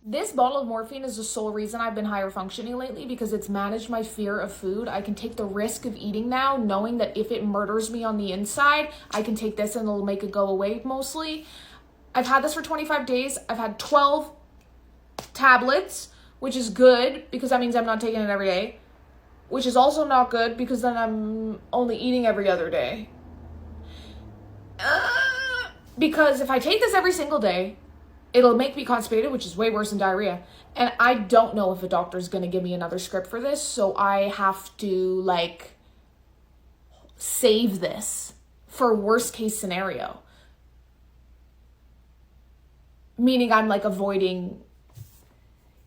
This bottle of morphine is the sole reason I've been higher functioning lately, because it's managed my fear of food. I can take the risk of eating now, knowing that if it murders me on the inside, I can take this and it'll make it go away mostly. I've had this for 25 days. I've had 12 tablets, which is good because that means I'm not taking it every day, which is also not good because then I'm only eating every other day. Because if I take this every single day, it'll make me constipated, which is way worse than diarrhea. And I don't know if a doctor's going to give me another script for this, so I have to, save this for worst case scenario. Meaning I'm, avoiding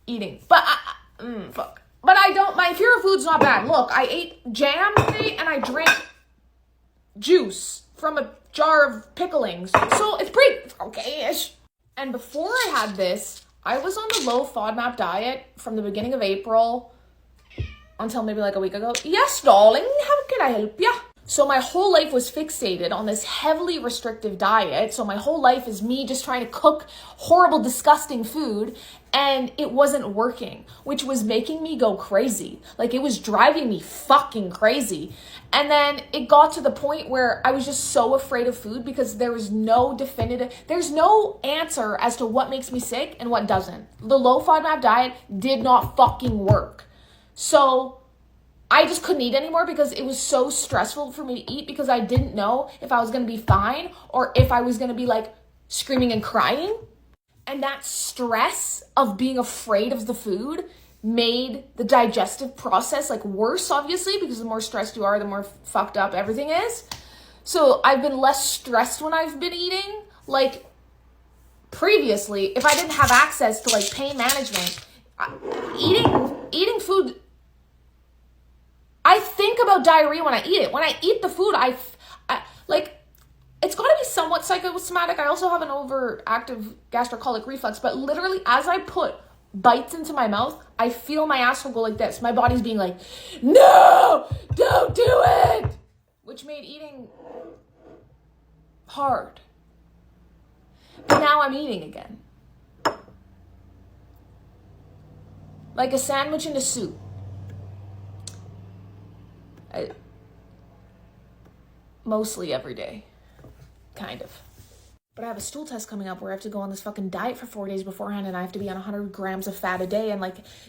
eating. But, fuck. But my fear of food's not bad. Look, I ate jam today and I drank juice from a jar of picklings. So it's pretty okay-ish. And before I had this, I was on the low FODMAP diet from the beginning of April until maybe a week ago. Yes, darling, how can I help ya? So my whole life was fixated on this heavily restrictive diet. So my whole life is me just trying to cook horrible, disgusting food, and it wasn't working, which was making me go crazy. It was driving me fucking crazy. And then it got to the point where I was just so afraid of food because there's no answer as to what makes me sick and what doesn't. The low FODMAP diet did not fucking work. So I just couldn't eat anymore because it was so stressful for me to eat because I didn't know if I was going to be fine or if I was going to be screaming and crying. And that stress of being afraid of the food made the digestive process worse, obviously, because the more stressed you are, the more fucked up everything is. So I've been less stressed when I've been eating. Previously, if I didn't have access to pain management, eating food, I think about diarrhea when I eat it. When I eat the food, it's got to be somewhat psychosomatic. I also have an overactive gastrocolic reflex, but literally as I put bites into my mouth, I feel my asshole go like this. My body's being like, no, don't do it, which made eating hard. But now I'm eating again. Like a sandwich and a soup. Mostly every day. Kind of. But I have a stool test coming up where I have to go on this fucking diet for 4 days beforehand and I have to be on 100 grams of fat a day and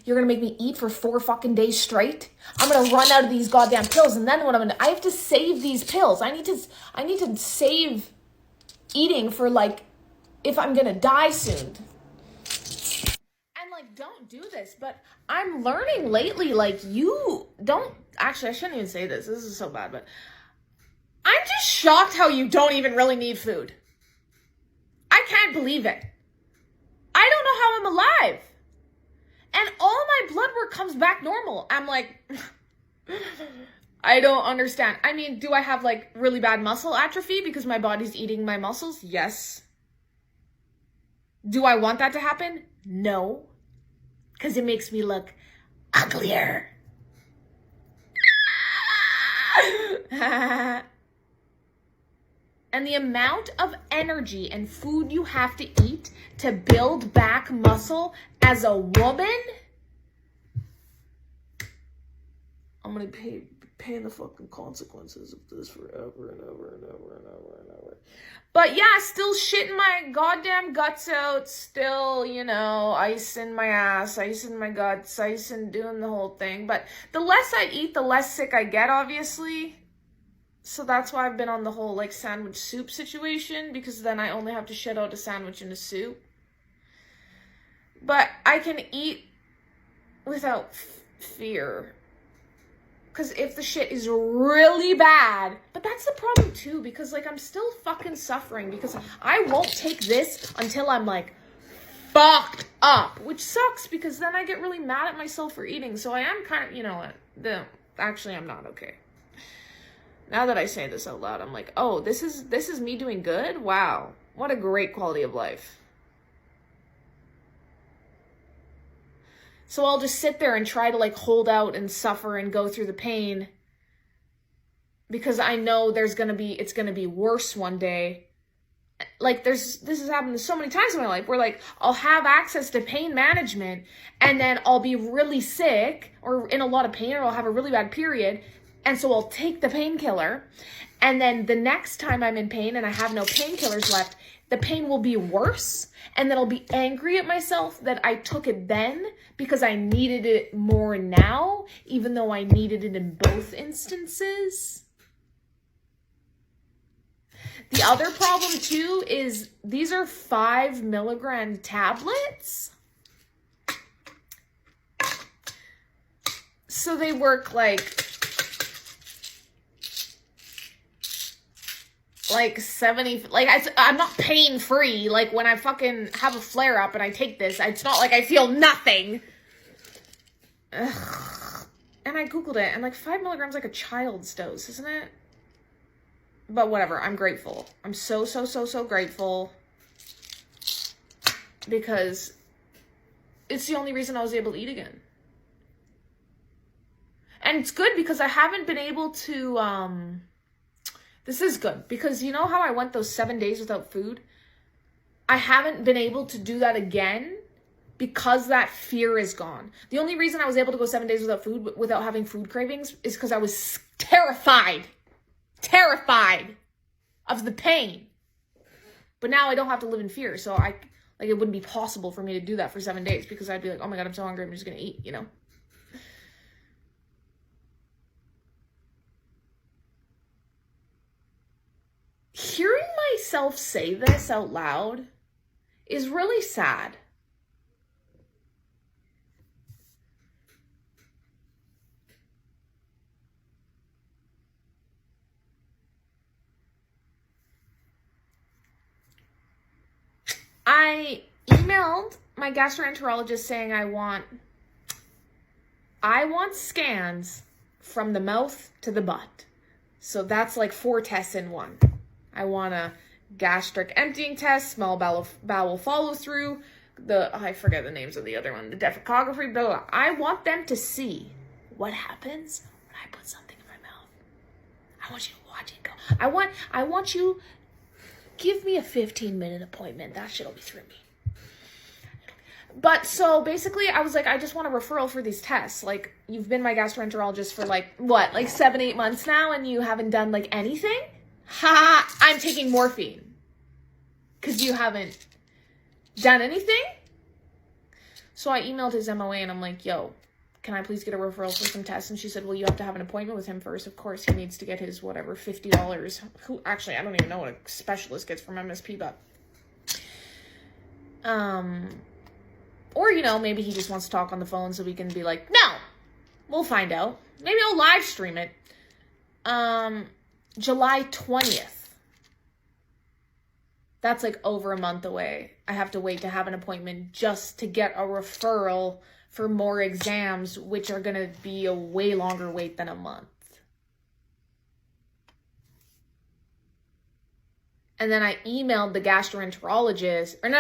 you're gonna make me eat for 4 fucking days straight? I'm gonna run out of these goddamn pills and then what I have to save these pills. I need to save eating for if I'm gonna die soon. And don't do this, but I'm learning lately, you don't, actually I shouldn't even say this. This is so bad, but I'm just shocked how you don't even really need food. I can't believe it. I don't know how I'm alive. And all my blood work comes back normal. I'm I don't understand. I mean, do I have really bad muscle atrophy because my body's eating my muscles? Yes. Do I want that to happen? No. Because it makes me look uglier. And the amount of energy and food you have to eat to build back muscle as a woman, I'm going to pay the fucking consequences of this forever and ever and ever and ever and ever. But yeah, still shitting my goddamn guts out, still, ice in my ass, ice in my guts, ice and doing the whole thing. But the less I eat, the less sick I get, obviously. So that's why I've been on the whole sandwich soup situation, because then I only have to shit out a sandwich and a soup. But I can eat without fear. Because if the shit is really bad, but that's the problem too, because I'm still fucking suffering, because I won't take this until I'm fucked up, which sucks because then I get really mad at myself for eating. So I am kind of, actually I'm not okay. Now that I say this out loud, I'm oh, this is me doing good? Wow. What a great quality of life. So I'll just sit there and try to hold out and suffer and go through the pain because I know it's going to be worse one day, like this has happened so many times in my life where like I'll have access to pain management and then I'll be really sick or in a lot of pain or I'll have a really bad period. And so I'll take the painkiller and then the next time I'm in pain and I have no painkillers left, the pain will be worse. And then I'll be angry at myself that I took it then because I needed it more now, even though I needed it in both instances. The other problem too is these are 5 milligram tablets. So they work like 70, like I'm not pain free. Like when I fucking have a flare up and I take this, it's not like I feel nothing. Ugh. And I Googled it and like 5 milligrams like a child's dose, isn't it? But whatever, I'm grateful. I'm so grateful because it's the only reason I was able to eat again. And it's good because I haven't been able to, this is good because you know how I went those 7 days without food? I haven't been able to do that again because that fear is gone. The only reason I was able to go 7 days without food, without having food cravings, is because I was terrified of the pain. But now I don't have to live in fear. So it wouldn't be possible for me to do that for 7 days because I'd be like, oh my God, I'm so hungry. I'm just going to eat, you know? Hearing myself say this out loud is really sad. I emailed my gastroenterologist saying I want scans from the mouth to the butt. So that's like 4 tests in one. I want a gastric emptying test, small bowel follow through, I forget the names of the other one, the defecography, blah, blah. I want them to see what happens when I put something in my mouth. I want you to watch it go. I want you, give me a 15-minute appointment. That shit'll be through me. But so basically I was like, I just want a referral for these tests. Like, you've been my gastroenterologist for like 7-8 months now and you haven't done like anything? Ha! I'm taking morphine. Because you haven't done anything? So I emailed his MOA and I'm like, yo, can I please get a referral for some tests? And she said, well, you have to have an appointment with him first. Of course, he needs to get his whatever, $50. Actually, I don't even know what a specialist gets from MSP, but or, you know, maybe he just wants to talk on the phone so we can be like, no, we'll find out. Maybe I'll live stream it. July 20th. That's like over a month away. I have to wait to have an appointment just to get a referral for more exams, which are going to be a way longer wait than a month. And then I emailed the gastroenterologist, then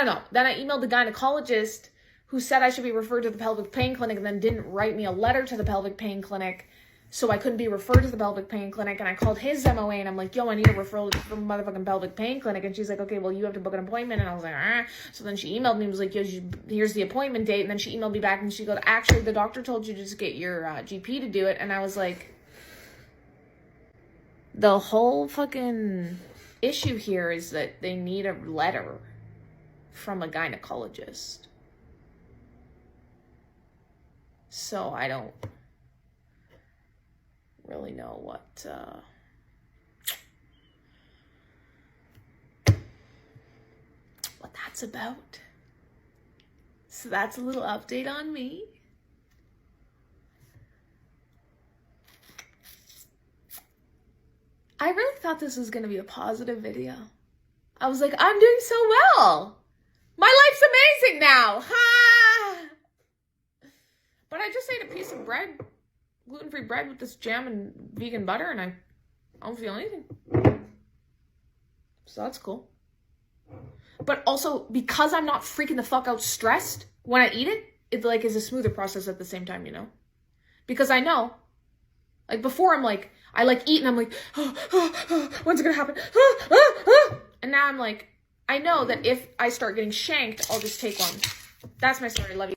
I emailed the gynecologist who said I should be referred to the pelvic pain clinic and then didn't write me a letter to the pelvic pain clinic. So I couldn't be referred to the pelvic pain clinic, and I called his MOA and I'm like, yo, I need a referral from motherfucking pelvic pain clinic. And she's like, okay, well, you have to book an appointment. And I was like, ah. So then she emailed me and was like, yo, here's the appointment date. And then she emailed me back and she goes, actually, the doctor told you to just get your GP to do it. And I was like, the whole fucking issue here is that they need a letter from a gynecologist. So I don't really know what that's about. So that's a little update on me. I really thought this was going to be a positive video. I was like, I'm doing so well. My life's amazing now. Ha! But I just ate a piece of bread, gluten-free bread with this jam and vegan butter, and I don't feel anything. So that's cool. But also, because I'm not freaking the fuck out stressed when I eat it, it like is a smoother process at the same time, you know? Because I know, like before I'm like, I like eat and I'm like, when's it gonna happen? And now I'm like, I know that if I start getting shanked, I'll just take one. That's my story. Love you.